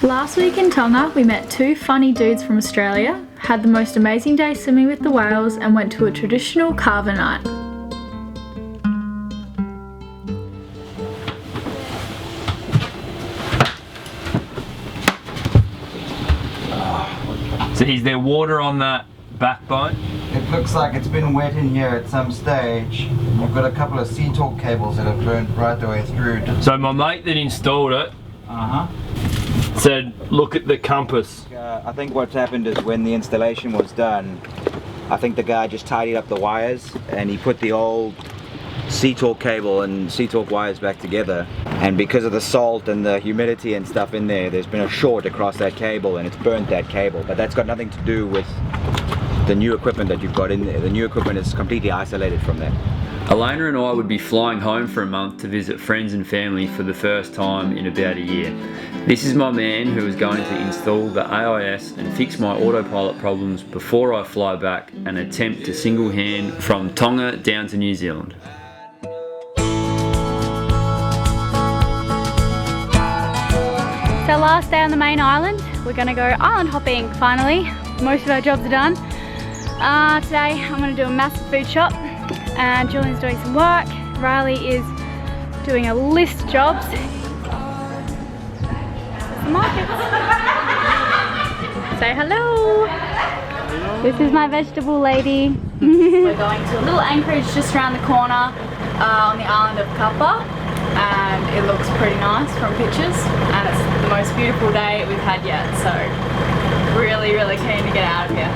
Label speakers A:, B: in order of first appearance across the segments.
A: Last week in Tonga, we met two funny dudes from Australia, had the most amazing day swimming with the whales, and went to a traditional carver night.
B: So is there water on that backbone?
C: It looks like it's been wet in here at some stage. We've got a couple of sea talk cables that have burnt right the way through.
B: So my mate that installed it said, look at the compass.
C: I think what's happened is when the installation was done, I think the guy just tidied up the wires and he put the old sea talk cable and sea talk wires back together. And because of the salt and the humidity and stuff in there, there's been a short across that cable and it's burnt that cable. But that's got nothing to do with the new equipment that you've got in there. The new equipment is completely isolated from that.
B: Elena and I would be flying home for a month to visit friends and family for the first time in about a year. This is my man who is going to install the AIS and fix my autopilot problems before I fly back and attempt to single hand from Tonga down to New Zealand.
A: So last day on the main island, we're gonna go island hopping finally. Most of our jobs are done. Today I'm gonna do a massive food shop and Julian's doing some work. Riley is doing a list of jobs. The markets. Say hello. Hello. This is my vegetable lady. We're going to a little anchorage just around the corner on the island of Kappa. And it looks pretty nice from pictures and it's the most beautiful day we've had yet, so really keen to get out of here.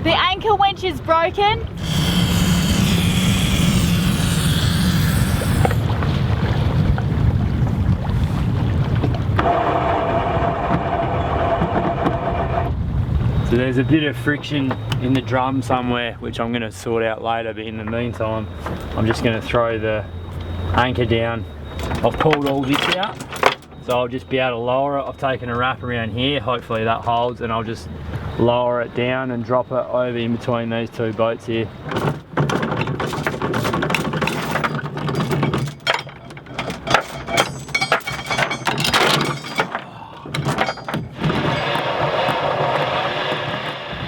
A: The anchor winch is broken.
B: So there's a bit of friction in the drum somewhere, which I'm going to sort out later, but in the meantime, I'm just going to throw the anchor down. I've pulled all this out, so I'll just be able to lower it. I've taken a wrap around here, hopefully that holds, and I'll just lower it down and drop it over in between these two boats here.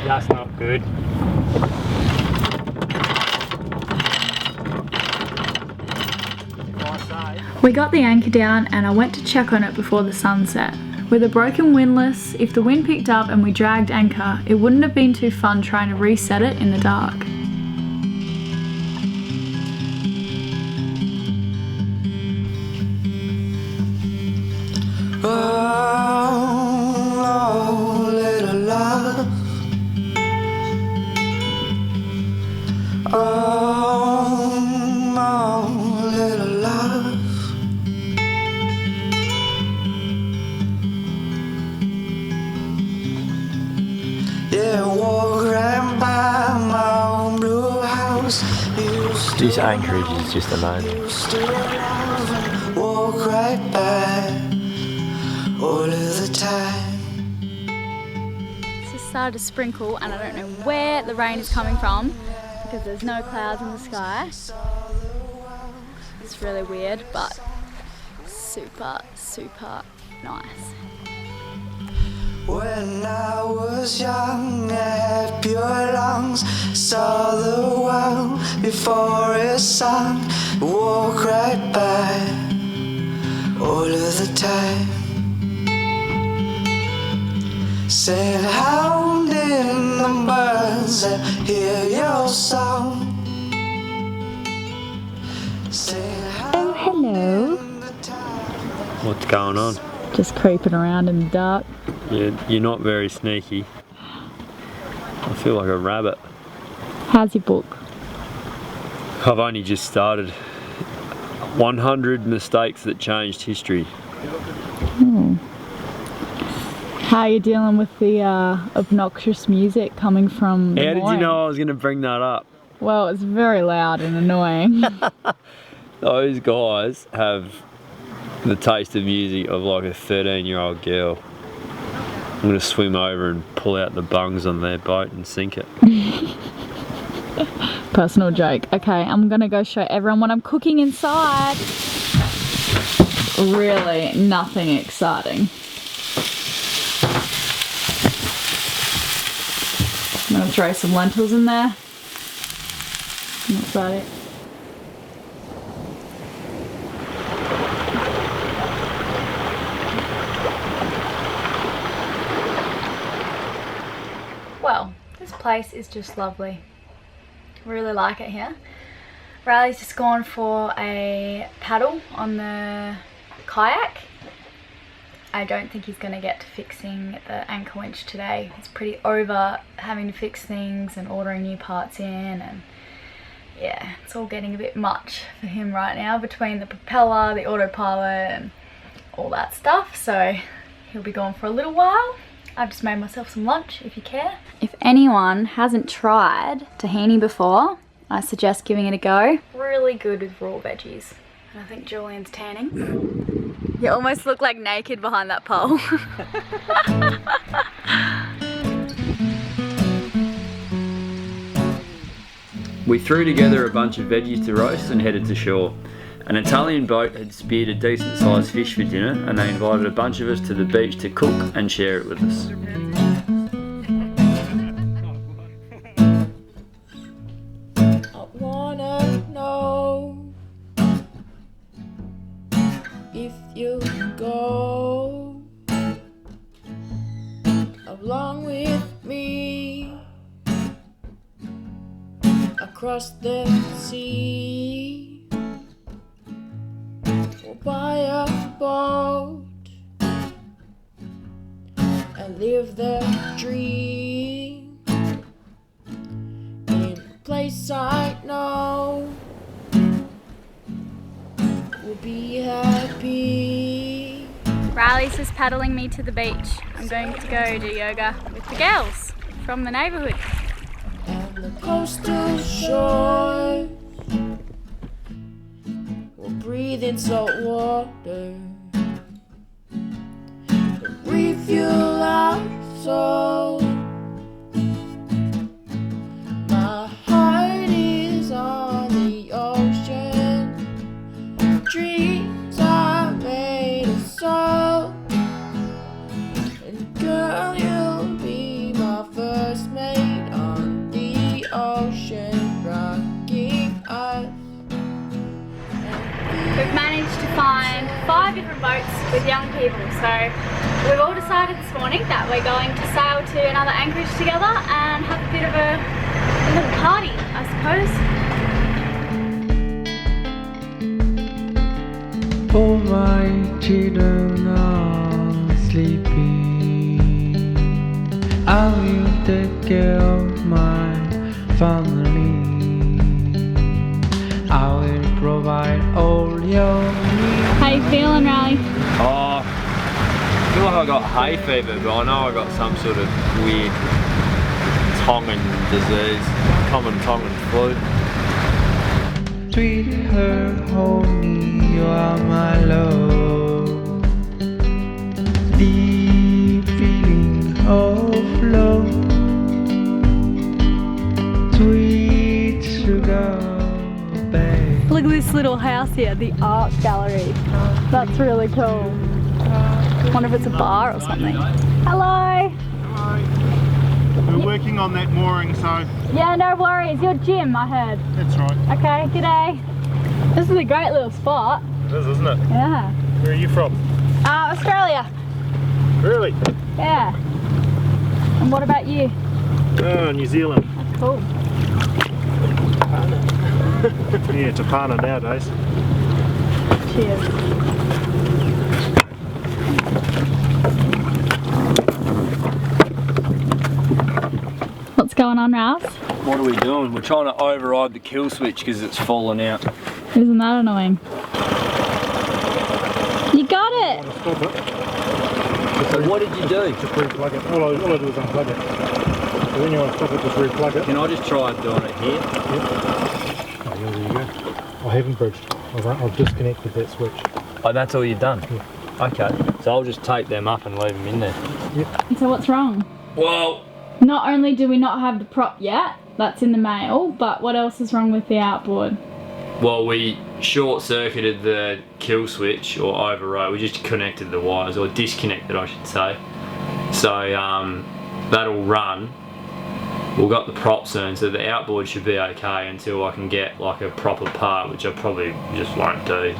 B: That's not good.
A: We got the anchor down and I went to check on it before the sun set. With a broken windlass, if the wind picked up and we dragged anchor, it wouldn't have been too fun trying to reset it in the dark.
D: Oh, little love. Oh, little love. Yeah, walk right by my own blue house.
B: This anchorage is just amazing.
D: Walk right by all of the time.
A: It's just started to sprinkle and I don't know where the rain is coming from because there's no clouds in the sky. It's really weird, but super nice.
D: When I was young, I had pure lungs, saw the world before it sunk, walk right by all of the time. Saying, hound in the birds and hear your song. Saying,
A: Oh, hello.
B: What's going on?
A: Just creeping around in the dark.
B: You're not very sneaky. I feel like a rabbit.
A: How's your book?
B: I've only just started. 100 mistakes that changed history.
A: How are you dealing with the obnoxious music coming from the
B: How did you
A: mooring?
B: know I was going to bring that up?
A: Well, it's very loud and annoying.
B: Those guys have the taste of music of like a 13-year-old girl. I'm going to swim over and pull out the bungs on their boat and sink it.
A: Personal joke. Okay, I'm gonna go show everyone what I'm cooking inside. Really nothing exciting. I'm gonna throw some lentils in there. That's about it. Well, this place is just lovely. Really like it here. Riley's just gone for a paddle on the kayak. I don't think he's going to get to fixing the anchor winch today. He's pretty over having to fix things and ordering new parts in, and yeah, it's all getting a bit much for him right now between the propeller, the autopilot and all that stuff, so he'll be gone for a little while. I've just made myself some lunch if you care. If anyone hasn't tried tahini before, I suggest giving it a go. Really good with raw veggies. And I think Julian's tanning. You almost look like naked behind that pole.
B: We threw together a bunch of veggies to roast and headed to shore. An Italian boat had speared a decent sized fish for dinner, and they invited a bunch of us to the beach to cook and share it with us.
E: I wanna know if you go along with me across the sea. We'll buy a boat and live the dream in a place I know. We'll be happy.
A: Riley's just paddling me to the beach. I'm going to go do yoga with the girls from the neighbourhood.
E: And the coastal shores will breathe in salt water and refuel our soul. My heart is on the ocean, dreams are made of salt, and girl, you'll be my first mate on the ocean, rocking us.
A: We've managed to find 5 different boats with young people, so we've all decided this morning that we're going to sail to another anchorage together and have a bit of a little party, I suppose.
F: All my children are sleeping. I will take care of my family. I will provide all your needs.
A: How you feeling, Riley?
B: Oh, I feel like I got hay fever, but I know I got some sort of weird Tongan disease, common Tongan flu.
F: Sweetheart, honey, you are my love. Deep feeling of love. Sweet sugar, babe.
A: Look at this little house here, the art gallery. That's really cool. Wonder if it's a bar or something. Hello.
G: We're working on that mooring, so
A: Yeah, no worries. Your gym, I heard.
G: that's right.
A: Okay, g'day. This is a great little spot.
G: It is, isn't it?
A: Yeah.
G: Where are you from?
A: Australia.
G: Really?
A: Yeah. And what about you?
G: Oh, New Zealand.
A: Cool.
G: Yeah, Tapana nowadays.
A: Cheers. What's going on, Rouse?
B: What are we doing? We're trying to override the kill switch because it's fallen out.
A: Isn't that annoying? You got it!
G: Stop it.
B: So what did you do?
G: Just replug it. All I do is unplug it. So when you want to stop it, just replug it.
B: Can I just try doing it here?
G: Yep. Oh, yeah, there you go. I haven't bridged. I've disconnected that switch.
B: Oh, that's all you've done?
G: Yeah.
B: Okay. So I'll just tape them up and leave them in there.
G: Yep.
A: So what's wrong?
B: Well,
A: Not only do we not have the prop yet, that's in the mail, but what else is wrong with the outboard?
B: well, we short-circuited the kill switch, or overrode. We just connected the wires, or disconnected, I should say. So that'll run. We've got the prop soon, so the outboard should be okay until I can get like a proper part, which I probably just won't do.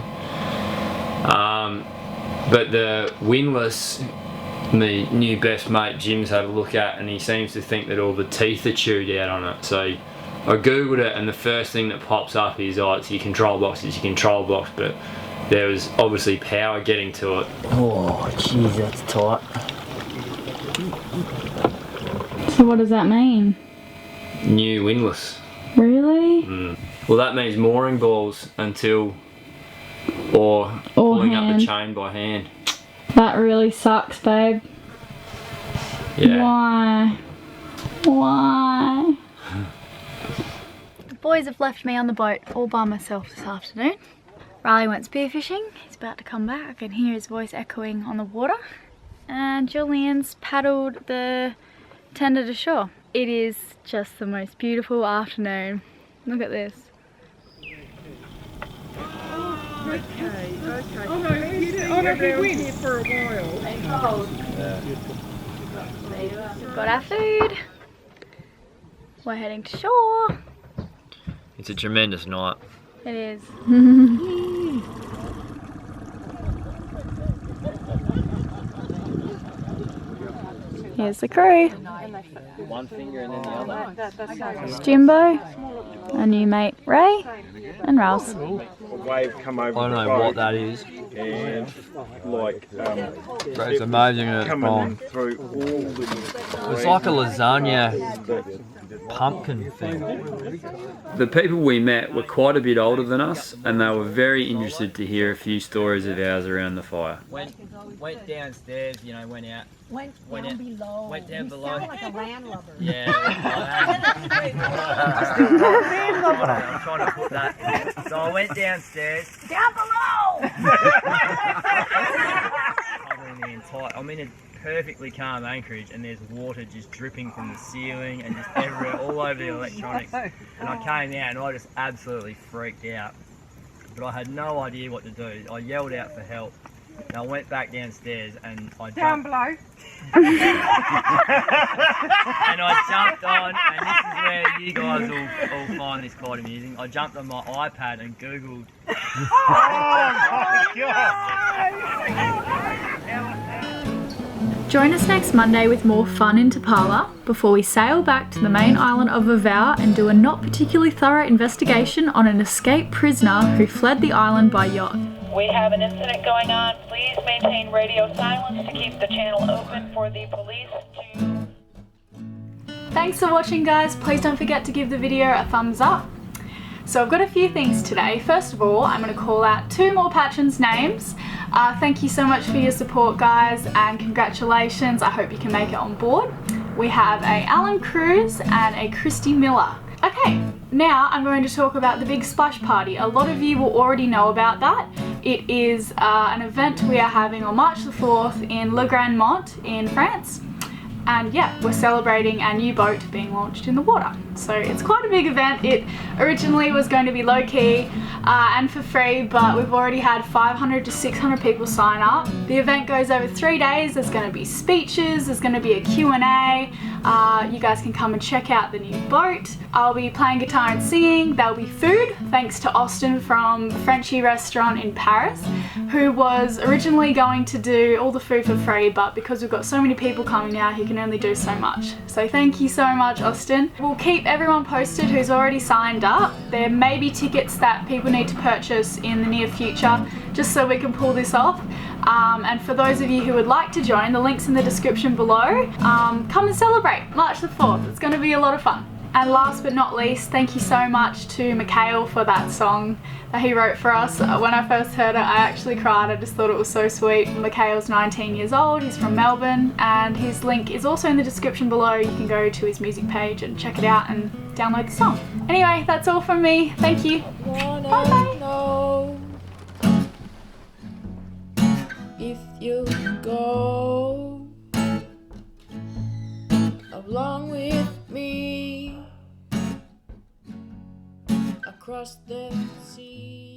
B: But the windlass, my new best mate Jim's had a look at, and he seems to think that all the teeth are chewed out on it. So I googled it, and the first thing that pops up is, oh, it's your control box, but there was obviously power getting to it. Oh jeez, that's tight.
A: So what does that mean?
B: New windlass.
A: Really?
B: Well, that means mooring balls until, or pulling up the chain by hand.
A: That really sucks, babe.
B: Yeah.
A: Why? Why? The boys have left me on the boat all by myself this afternoon. Riley went spearfishing. He's about to come back. I can hear his voice echoing on the water. And Julian's paddled the tender to shore. It is just the most beautiful afternoon. Look at this. We've got our food. We're heading to shore.
B: It's a tremendous night.
A: It is. Here's the crew.
B: One finger and then the other.
A: It's Jimbo, our new mate Ray, and Rouse.
G: Wave come over.
B: I don't know what that is.
G: And like
B: It's amazing that it's gone.
G: through all the.
B: It's like a lasagna pumpkin thing. The people we met were quite a bit older than us, and they were very interested to hear a few stories of ours around the fire.
H: Went downstairs, you know, went out. Went down below. Went down below. You sound like a landlubber. Yeah. I'm trying to put that. So I went downstairs. Down below! I'm in a perfectly calm anchorage, and there's water just dripping from the ceiling and just everywhere, all over the electronics. And I came out and I just absolutely freaked out. But I had no idea what to do. I yelled out for help. And I went back downstairs and I jumped. Down below. And I jumped on, and this is where you guys will find this quite amusing. I jumped on my iPad and Googled.
A: Join us next Monday with more fun in Tapala before we sail back to the main island of Vava'u and do a not particularly thorough investigation on an escaped prisoner who fled the island by yacht.
I: We have an incident going on. Please maintain radio silence to keep the channel open for the police to...
A: Thanks for watching, guys. Please don't forget to give the video a thumbs up. So I've got a few things today. First of all, I'm going to call out 2 more patrons' names. Thank you so much for your support, guys, and congratulations. I hope you can make it on board. We have a Alan Cruz and a Christy Miller. Okay, now I'm going to talk about the Big Splash Party. A lot of you will already know about that. It is an event we are having on March the 4th in Le Grand Mont in France. And yeah, we're celebrating our new boat being launched in the water. So it's quite a big event. It originally was going to be low-key and for free, but we've already had 500 to 600 people sign up. The event goes over 3 days. There's going to be speeches, there's going to be a Q&A. You guys can come and check out the new boat. I'll be playing guitar and singing. There'll be food, thanks to Austin from the Frenchy restaurant in Paris, who was originally going to do all the food for free, but because we've got so many people coming now, he can only do so much. So thank you so much, Austin. We'll keep everyone posted who's already signed up. There may be tickets that people need to purchase in the near future, just so we can pull this off. And for those of you who would like to join, the link's in the description below. Come and celebrate March the 4th. It's going to be a lot of fun. And last but not least, thank you so much to Mikael for that song that he wrote for us. When I first heard it, I actually cried. I just thought it was so sweet. Mikael's 19 years old, he's from Melbourne, and his link is also in the description below. You can go to his music page and check it out and download the song. Anyway, that's all from me. Thank you. Bye-bye.
E: Know if you go along with me across the sea.